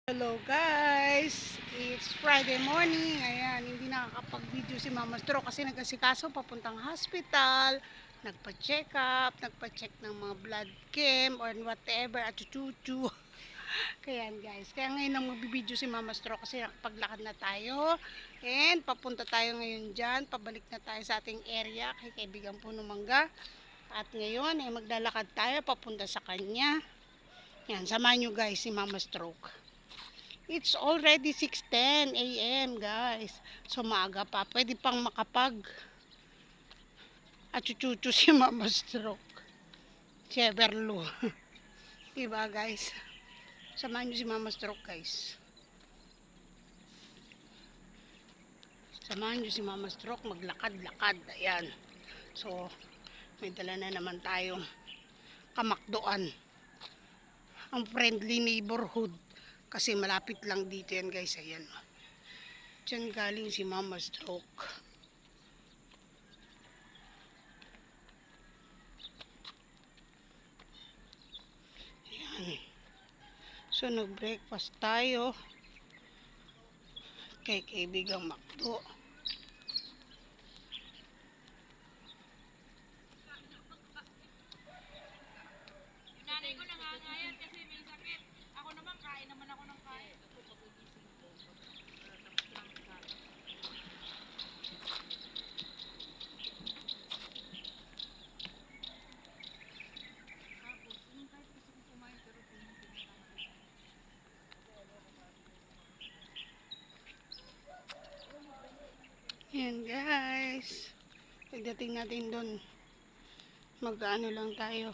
Hello guys! It's Friday morning. Ayan, hindi nakakapag-video si Mama Stro kasi nag-asikaso papuntang hospital. Nagpa-check up, nagpa-check ng mga blood chem or whatever at chuchu. Kaya guys, kaya ngayon nang magbibideo si Mama Stro kasi paglakad na tayo. And papunta tayo ngayon dyan. Pabalik na tayo sa ating area kay kaibigan Puno Mangga. At ngayon ay maglalakad tayo papunta sa kanya. Yan, samahan nyo guys si Mama Stroke. It's already 6:10 a.m. guys. So maaga pa. Pwede pang makapag at chuchuchu si Mama Stroke. Cheverlo. Diba guys? Samahan nyo si Mama Stroke guys. Samahan nyo si Mama Stroke maglakad-lakad. Ayan. So may dala na naman tayong kamakdoan. Ang friendly neighborhood. Kasi malapit lang dito yan guys. Ayan. Diyan galing si Mama Stroke. Ayan. So nag-breakfast tayo kay kaibigang Makdo. Nanay ko nangangayat kasi may sakit. Ako naman, kain naman ako ng kain. Yan guys. Pagdating natin doon, mag-ano lang tayo.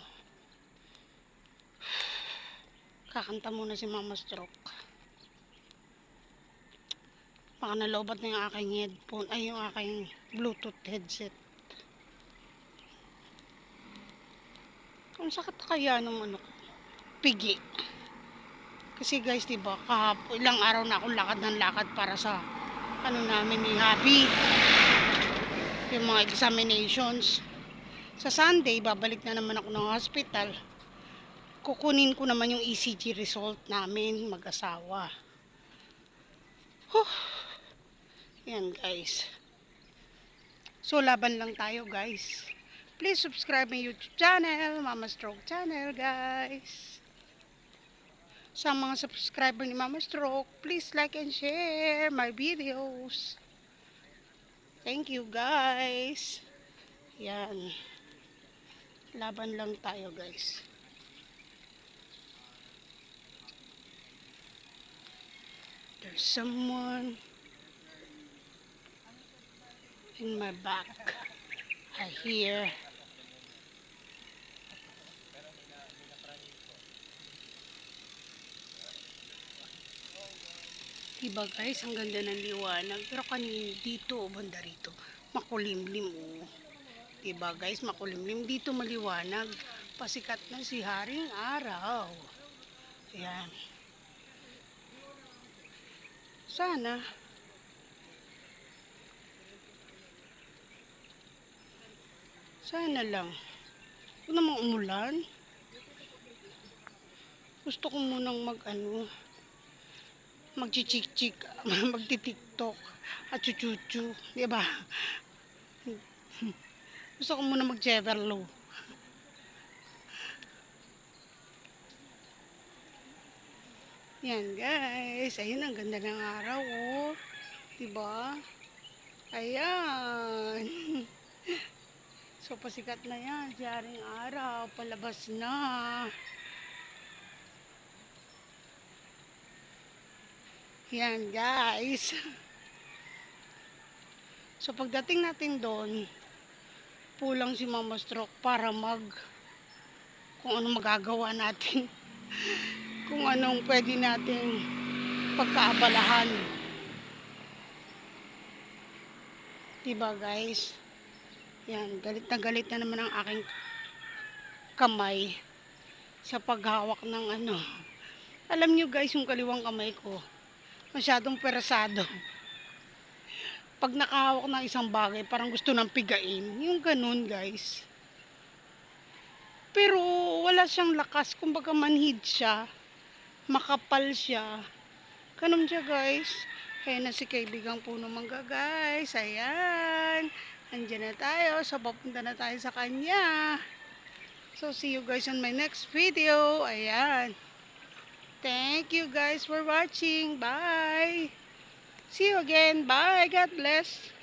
Kakanta muna si Mama Stroke. Baka nalobat na yung aking headphone, ay yung aking Bluetooth headset. Ang sakit kaya nung ano, pigi. Kasi guys, diba, kahapon, ilang araw na akong lakad ng lakad para sa ano namin ni Happy. Yung mga examinations. Sa Sunday, babalik na naman ako ng hospital. Kukunin ko naman yung ECG result namin mag-asawa. Huh. Yan guys. So laban lang tayo guys. Please subscribe my YouTube channel, Mama Stroke channel guys. Sa mga subscriber ni Mama Stroke, please like and share my videos. Thank you guys. Yan. Laban lang tayo guys. There's someone in my back. I hear. Diba guys, ang ganda ng liwanag. Pero kanina dito, banda rito, makulimlim oh. Diba guys, makulimlim dito, maliwanag. Pasikat na si Haring Araw. Ayan. Sana lang. Huwag namang umulan. Gusto ko munang magchichik-chik, magti-tiktok at chuchuchu, di ba? Gusto ko muna mag-cheverlo. Yan guys, ayun ang ganda ng araw oh. Di ba? Ayan. So pasikat na yan, siyaring araw, palabas na. Yan guys. So pagdating natin doon, pulang si Mama Stroke para kung anong magagawa natin. Kung anong pwede nating pagkaabalahan. Diba guys? Yan, galit na naman ang aking kamay sa paghawak ng ano. Alam nyo guys, yung kaliwang kamay ko, masyadong persado. Pag nakahawak ng isang bagay, parang gusto nang pigain. Yung ganun guys. Pero wala siyang lakas. Kumbaga manhid siya. Makapal siya. Kanom siya guys. Ayan na si kaibigang puno mangga guys. Ayan. Andiyan na tayo. So papunta na tayo sa kanya. So see you guys on my next video. Ayan. Thank you guys for watching. Bye. See you again. Bye. God bless.